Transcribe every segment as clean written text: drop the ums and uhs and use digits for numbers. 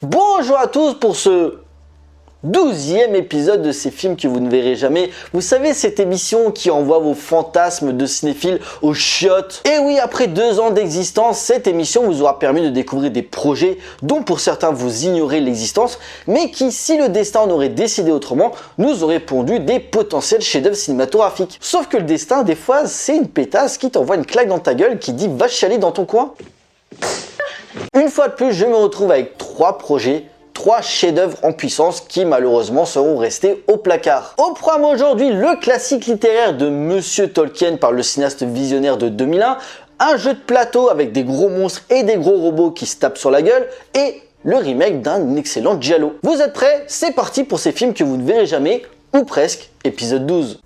Bonjour à tous pour ce 12e épisode de ces films que vous ne verrez jamais. Vous savez, cette émission qui envoie vos fantasmes de cinéphiles aux chiottes. Et oui, après 2 ans d'existence, cette émission vous aura permis de découvrir des projets dont pour certains vous ignorez l'existence, mais qui, si le destin en aurait décidé autrement, nous aurait pondu des potentiels chefs-d'œuvre cinématographiques. Sauf que le destin, des fois, c'est une pétasse qui t'envoie une claque dans ta gueule qui dit « va chialer dans ton coin ». Une fois de plus, je me retrouve avec 3 projets, 3 chefs-d'œuvre en puissance qui malheureusement seront restés au placard. Au programme aujourd'hui, le classique littéraire de Monsieur Tolkien par le cinéaste visionnaire de 2001, un jeu de plateau avec des gros monstres et des gros robots qui se tapent sur la gueule et le remake d'un excellent giallo. Vous êtes prêts? C'est parti pour ces films que vous ne verrez jamais, ou presque, épisode 12.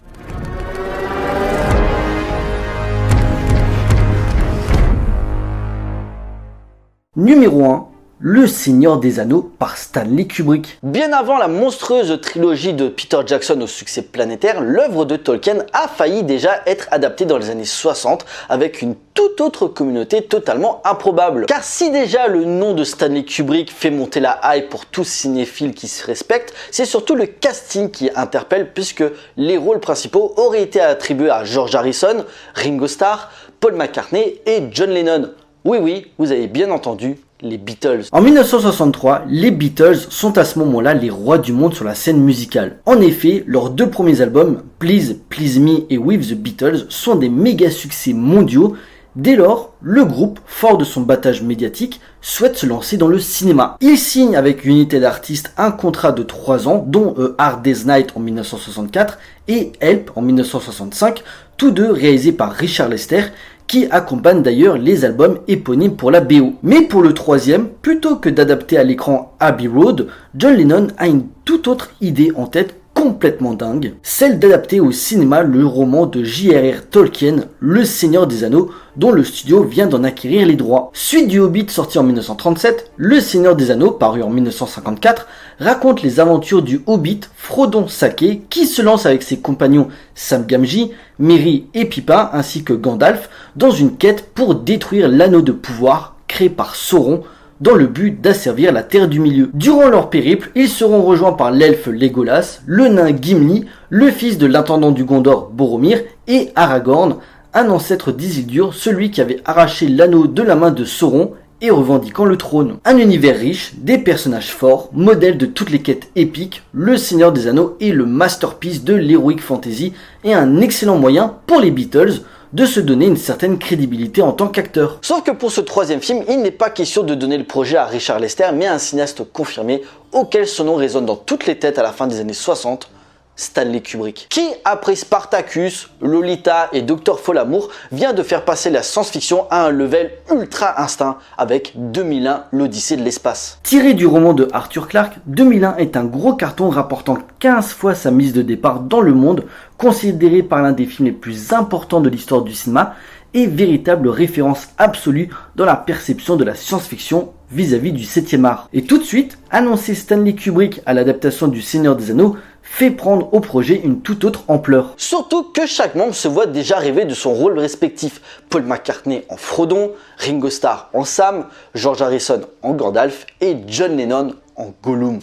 Numéro 1, Le Seigneur des Anneaux par Stanley Kubrick. Bien avant la monstrueuse trilogie de Peter Jackson au succès planétaire, l'œuvre de Tolkien a failli déjà être adaptée dans les années 60 avec une toute autre communauté totalement improbable. Car si déjà le nom de Stanley Kubrick fait monter la hype pour tous cinéphiles qui se respectent, c'est surtout le casting qui interpelle puisque les rôles principaux auraient été attribués à George Harrison, Ringo Starr, Paul McCartney et John Lennon. Oui, vous avez bien entendu, les Beatles. En 1963, les Beatles sont à ce moment-là les rois du monde sur la scène musicale. En effet, leurs 2 premiers albums, Please, Please Me et With the Beatles, sont des méga succès mondiaux. Dès lors, le groupe, fort de son battage médiatique, souhaite se lancer dans le cinéma. Il signe avec United Artists un contrat de 3 ans, dont A Hard Day's Night en 1964 et Help en 1965, tous deux réalisés par Richard Lester, qui accompagne d'ailleurs les albums éponymes pour la BO. Mais pour le 3e, plutôt que d'adapter à l'écran Abbey Road, John Lennon a une toute autre idée en tête complètement dingue, celle d'adapter au cinéma le roman de J.R.R. Tolkien, Le Seigneur des Anneaux, dont le studio vient d'en acquérir les droits. Suite du Hobbit sorti en 1937, Le Seigneur des Anneaux, paru en 1954, raconte les aventures du Hobbit Frodon Sake, qui se lance avec ses compagnons Sam Gamgee, Merry et Pippin, ainsi que Gandalf, dans une quête pour détruire l'anneau de pouvoir créé par Sauron, dans le but d'asservir la Terre du Milieu. Durant leur périple, ils seront rejoints par l'elfe Legolas, le nain Gimli, le fils de l'intendant du Gondor Boromir et Aragorn, un ancêtre d'Isildur, celui qui avait arraché l'anneau de la main de Sauron et revendiquant le trône. Un univers riche, des personnages forts, modèle de toutes les quêtes épiques, Le Seigneur des Anneaux est le masterpiece de l'heroic fantasy et un excellent moyen pour les Beatles de se donner une certaine crédibilité en tant qu'acteur. Sauf que pour ce 3e film, il n'est pas question de donner le projet à Richard Lester, mais à un cinéaste confirmé auquel son nom résonne dans toutes les têtes à la fin des années 60, Stanley Kubrick, qui, après Spartacus, Lolita et Dr. Folamour, vient de faire passer la science-fiction à un level ultra instinct avec 2001, l'Odyssée de l'espace. Tiré du roman de Arthur Clarke, 2001 est un gros carton rapportant 15 fois sa mise de départ dans le monde, considéré par l'un des films les plus importants de l'histoire du cinéma et véritable référence absolue dans la perception de la science-fiction vis-à-vis du 7e art. Et tout de suite, annoncer Stanley Kubrick à l'adaptation du Seigneur des Anneaux fait prendre au projet une toute autre ampleur. Surtout que chaque membre se voit déjà rêver de son rôle respectif. Paul McCartney en Frodon, Ringo Starr en Sam, George Harrison en Gandalf et John Lennon en Gollum.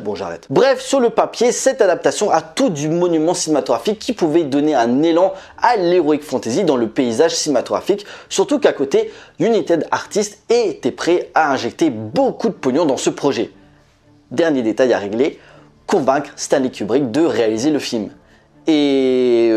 Bon, j'arrête. Bref, sur le papier, cette adaptation a tout du monument cinématographique qui pouvait donner un élan à l'heroic fantasy dans le paysage cinématographique, surtout qu'à côté, United Artists était prêt à injecter beaucoup de pognon dans ce projet. Dernier détail à régler, convaincre Stanley Kubrick de réaliser le film. Et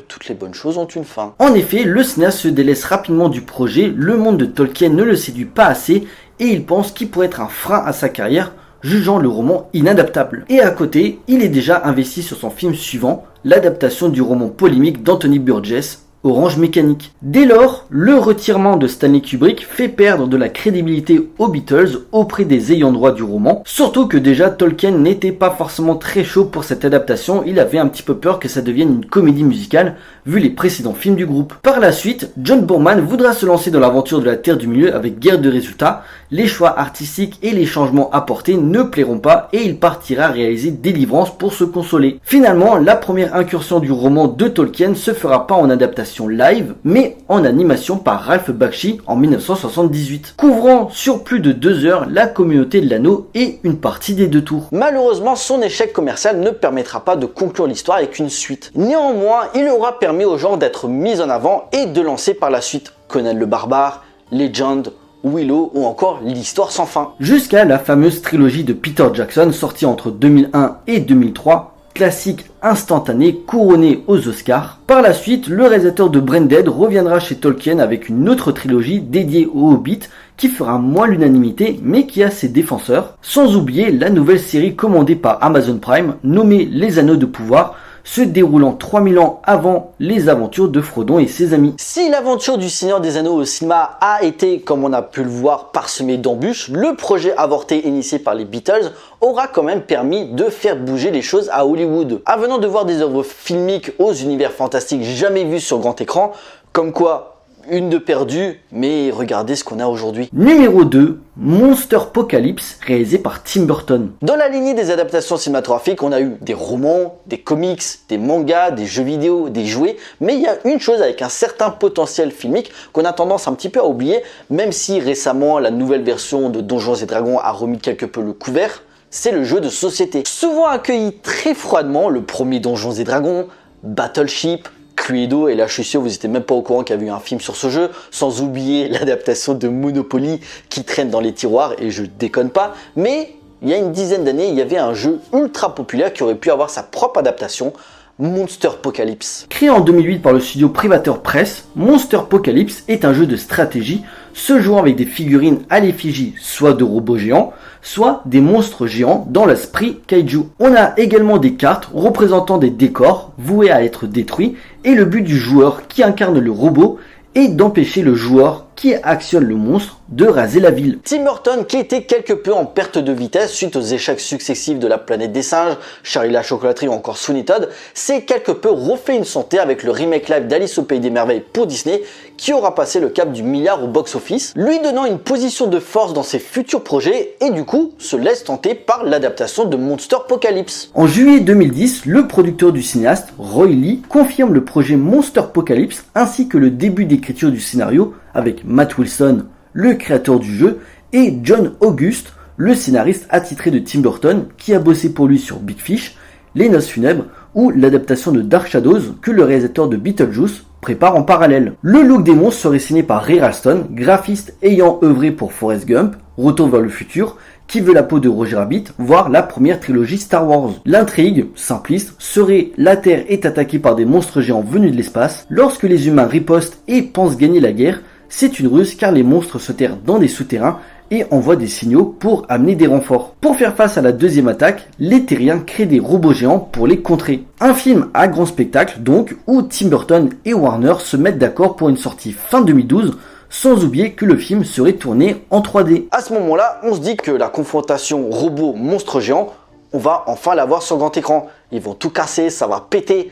toutes les bonnes choses ont une fin. En effet, le cinéaste se délaisse rapidement du projet, le monde de Tolkien ne le séduit pas assez et il pense qu'il pourrait être un frein à sa carrière, jugeant le roman inadaptable. Et à côté, il est déjà investi sur son film suivant, l'adaptation du roman polémique d'Anthony Burgess, Orange Mécanique. Dès lors, le retirement de Stanley Kubrick fait perdre de la crédibilité aux Beatles auprès des ayants droit du roman, surtout que déjà Tolkien n'était pas forcément très chaud pour cette adaptation, il avait un petit peu peur que ça devienne une comédie musicale, vu les précédents films du groupe. Par la suite, John Boorman voudra se lancer dans l'aventure de la Terre du Milieu avec Guerre de résultats, les choix artistiques et les changements apportés ne plairont pas et il partira réaliser Délivrance pour se consoler. Finalement, la première incursion du roman de Tolkien se fera pas en adaptation adaptation live, mais en animation par Ralph Bakshi en 1978, couvrant sur plus de 2 heures la communauté de l'anneau et une partie des 2 tours. Malheureusement, son échec commercial ne permettra pas de conclure l'histoire avec une suite. Néanmoins, il aura permis au genre d'être mis en avant et de lancer par la suite Conan le Barbare, Legend, Willow ou encore l'Histoire sans fin. Jusqu'à la fameuse trilogie de Peter Jackson sortie entre 2001 et 2003, classique instantané couronné aux Oscars. Par la suite, le réalisateur de Branded reviendra chez Tolkien avec une autre trilogie dédiée au Hobbit qui fera moins l'unanimité mais qui a ses défenseurs. Sans oublier la nouvelle série commandée par Amazon Prime nommée Les Anneaux de Pouvoir, se déroulant 3000 ans avant les aventures de Frodon et ses amis. Si l'aventure du Seigneur des Anneaux au cinéma a été, comme on a pu le voir, parsemée d'embûches, le projet avorté initié par les Beatles aura quand même permis de faire bouger les choses à Hollywood. Avenant de voir des œuvres filmiques aux univers fantastiques jamais vus sur grand écran, comme quoi une de perdue, mais regardez ce qu'on a aujourd'hui. Numéro 2, Monsterpocalypse, réalisé par Tim Burton. Dans la lignée des adaptations cinématographiques, on a eu des romans, des comics, des mangas, des jeux vidéo, des jouets, mais il y a une chose avec un certain potentiel filmique qu'on a tendance un petit peu à oublier, même si récemment la nouvelle version de Donjons et Dragons a remis quelque peu le couvert, c'est le jeu de société. Souvent accueilli très froidement, le premier Donjons et Dragons, Battleship, Cluedo, et là je suis sûr vous n'étiez même pas au courant qu'il y avait eu un film sur ce jeu, sans oublier l'adaptation de Monopoly qui traîne dans les tiroirs, et je déconne pas, mais il y a une dizaine d'années, il y avait un jeu ultra populaire qui aurait pu avoir sa propre adaptation, Monsterpocalypse. Créé en 2008 par le studio Privateur Press, Monsterpocalypse est un jeu de stratégie se jouant avec des figurines à l'effigie soit de robots géants, soit des monstres géants dans l'esprit kaiju. On a également des cartes représentant des décors voués à être détruits, et le but du joueur qui incarne le robot est d'empêcher le joueur qui actionne le monstre de raser la ville. Tim Burton, qui était quelque peu en perte de vitesse suite aux échecs successifs de La Planète des Singes, Charlie la Chocolaterie ou encore Sweeney Todd, s'est quelque peu refait une santé avec le remake live d'Alice au Pays des Merveilles pour Disney, qui aura passé le cap du milliard au box-office, lui donnant une position de force dans ses futurs projets, et du coup se laisse tenter par l'adaptation de Monsterpocalypse. En juillet 2010, le producteur du cinéaste, Roy Lee, confirme le projet Monsterpocalypse ainsi que le début d'écriture du scénario avec Matt Wilson, le créateur du jeu, et John August, le scénariste attitré de Tim Burton, qui a bossé pour lui sur Big Fish, Les Noces Funèbres ou l'adaptation de Dark Shadows que le réalisateur de Beetlejuice prépare en parallèle. Le look des monstres serait signé par Ray Ralston, graphiste ayant œuvré pour Forrest Gump, Retour vers le futur, Qui veut la peau de Roger Rabbit, voire la première trilogie Star Wars. L'intrigue, simpliste, serait la Terre est attaquée par des monstres géants venus de l'espace. Lorsque les humains ripostent et pensent gagner la guerre, c'est une ruse car les monstres se terrent dans des souterrains et envoient des signaux pour amener des renforts. Pour faire face à la deuxième attaque, les terriens créent des robots géants pour les contrer. Un film à grand spectacle donc, où Tim Burton et Warner se mettent d'accord pour une sortie fin 2012, sans oublier que le film serait tourné en 3D. À ce moment-là, on se dit que la confrontation robot-monstre géant, on va enfin la voir sur grand écran. Ils vont tout casser, ça va péter.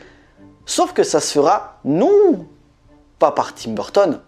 Sauf que ça se fera, non pas par Tim Burton,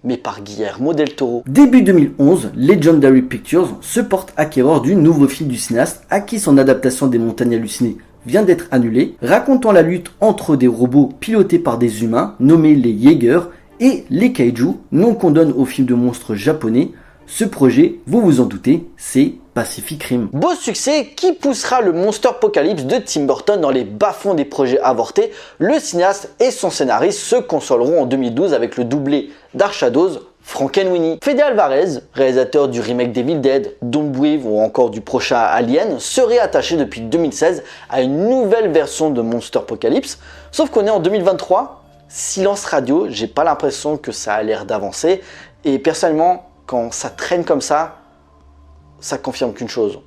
mais par Guillermo del Toro. Début 2011, Legendary Pictures se porte acquéreur du nouveau film du cinéaste à qui son adaptation des Montagnes hallucinées vient d'être annulée, racontant la lutte entre des robots pilotés par des humains nommés les Jaeger et les kaiju, nom qu'on donne aux films de monstres japonais. Ce projet, vous vous en doutez, c'est Pacific Rim. Beau succès qui poussera le Monsterpocalypse de Tim Burton dans les bas-fonds des projets avortés. Le cinéaste et son scénariste se consoleront en 2012 avec le doublé Dark Shadows, Frankenweenie. Fede Alvarez, réalisateur du remake d'Evil Dead, Don't Breathe ou encore du prochain Alien, serait attaché depuis 2016 à une nouvelle version de Monsterpocalypse. Sauf qu'on est en 2023, silence radio, j'ai pas l'impression que ça a l'air d'avancer. Et personnellement, quand ça traîne comme ça confirme qu'une chose,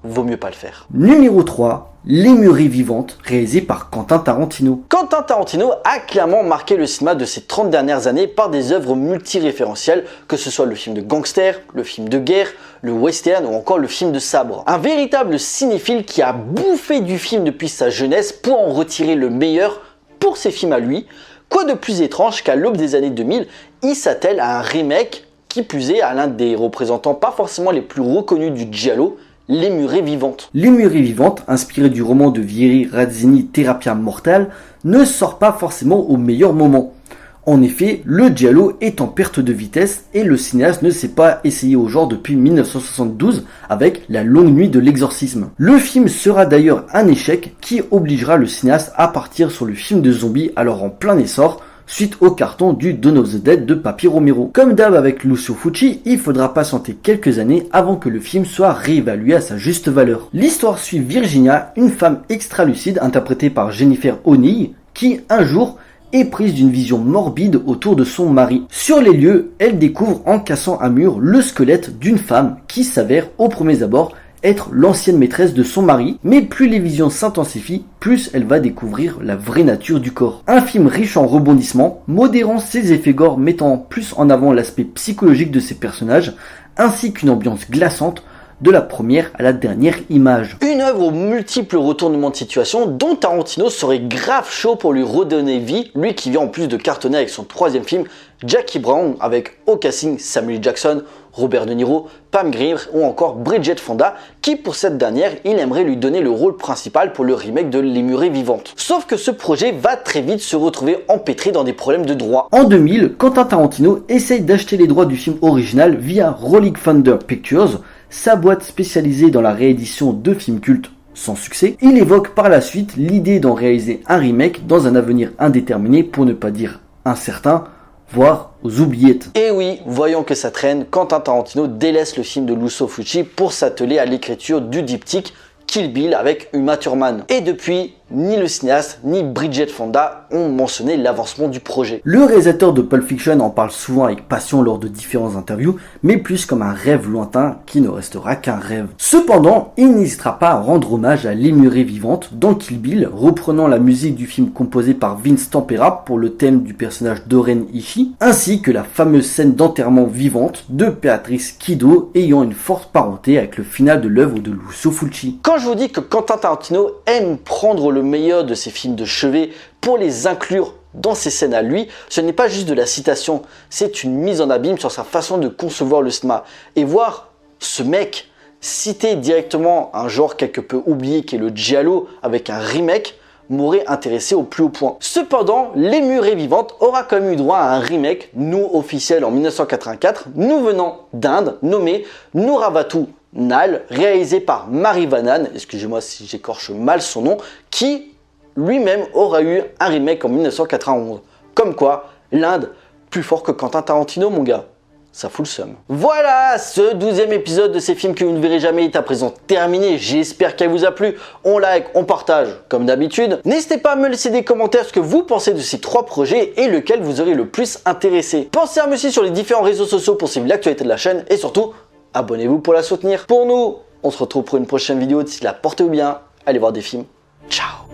vaut mieux pas le faire. Numéro 3, Lémurie vivante, réalisé par Quentin Tarantino. Quentin Tarantino a clairement marqué le cinéma de ces 30 dernières années par des œuvres multiréférentielles, que ce soit le film de gangster, le film de guerre, le western ou encore le film de sabre. Un véritable cinéphile qui a bouffé du film depuis sa jeunesse pour en retirer le meilleur pour ses films à lui. Quoi de plus étrange qu'à l'aube des années 2000, il s'attelle à un remake, qui plus est à l'un des représentants pas forcément les plus reconnus du giallo, Lémurie vivante. Lémurie vivante, inspiré du roman de Vieri Razzini Thérapia Mortale, ne sort pas forcément au meilleur moment. En effet, le giallo est en perte de vitesse et le cinéaste ne s'est pas essayé au genre depuis 1972 avec La Longue Nuit de l'Exorcisme. Le film sera d'ailleurs un échec qui obligera le cinéaste à partir sur le film de zombies alors en plein essor, suite au carton du Dawn of the Dead de Papi Romero. Comme d'hab avec Lucio Fulci, il faudra patienter quelques années avant que le film soit réévalué à sa juste valeur. L'histoire suit Virginia, une femme extra-lucide interprétée par Jennifer O'Neill, qui un jour est prise d'une vision morbide autour de son mari. Sur les lieux, elle découvre en cassant un mur le squelette d'une femme qui s'avère au premier abord être l'ancienne maîtresse de son mari, mais plus les visions s'intensifient, plus elle va découvrir la vraie nature du corps. Un film riche en rebondissements, modérant ses effets gore, mettant plus en avant l'aspect psychologique de ses personnages, ainsi qu'une ambiance glaçante de la première à la dernière image. Une œuvre aux multiples retournements de situation dont Tarantino serait grave chaud pour lui redonner vie, lui qui vient en plus de cartonner avec son troisième film Jackie Brown avec au casting Samuel Jackson, Robert De Niro, Pam Grier ou encore Bridget Fonda qui pour cette dernière il aimerait lui donner le rôle principal pour le remake de Les Murées Vivantes. Sauf que ce projet va très vite se retrouver empêtré dans des problèmes de droit. En 2000, Quentin Tarantino essaye d'acheter les droits du film original via Rolling Thunder Pictures, sa boîte spécialisée dans la réédition de films cultes sans succès. Il évoque par la suite l'idée d'en réaliser un remake dans un avenir indéterminé pour ne pas dire incertain, voire aux oubliettes. Et oui, voyant que ça traîne, Quentin Tarantino délaisse le film de Lucio Fulci pour s'atteler à l'écriture du diptyque Kill Bill avec Uma Thurman. Et depuis, ni le cinéaste ni Bridget Fonda ont mentionné l'avancement du projet. Le réalisateur de Pulp Fiction en parle souvent avec passion lors de différentes interviews, mais plus comme un rêve lointain qui ne restera qu'un rêve. Cependant, il n'hésitera pas à rendre hommage à Les Murées Vivantes dans Kill Bill, reprenant la musique du film composé par Vince Tempera pour le thème du personnage d'Oren Ishii, ainsi que la fameuse scène d'enterrement vivante de Beatrice Kiddo ayant une forte parenté avec le final de l'œuvre de Lucio Fulci. Quand je vous dis que Quentin Tarantino aime prendre le meilleur de ses films de chevet pour les inclure dans ses scènes à lui, ce n'est pas juste de la citation, c'est une mise en abîme sur sa façon de concevoir le cinéma. Et voir ce mec citer directement un genre quelque peu oublié qui est le giallo avec un remake m'aurait intéressé au plus haut point. Cependant, Les Murées Vivantes aura quand même eu droit à un remake, nous officiel en 1984, nous venant d'Inde, nommé Nooravatu Nal, réalisé par Mari Vannan, excusez-moi si j'écorche mal son nom, qui lui-même aura eu un remake en 1991. Comme quoi, l'Inde, plus fort que Quentin Tarantino, mon gars. Ça fout le seum. Voilà, ce 12e épisode de ces films que vous ne verrez jamais est à présent terminé. J'espère qu'elle vous a plu. On like, on partage, comme d'habitude. N'hésitez pas à me laisser des commentaires ce que vous pensez de ces 3 projets et lequel vous aurez le plus intéressé. Pensez à me suivre sur les différents réseaux sociaux pour suivre l'actualité de la chaîne et surtout, abonnez-vous pour la soutenir. Pour nous, on se retrouve pour une prochaine vidéo. D'ici là, portez-vous bien, allez voir des films. Ciao.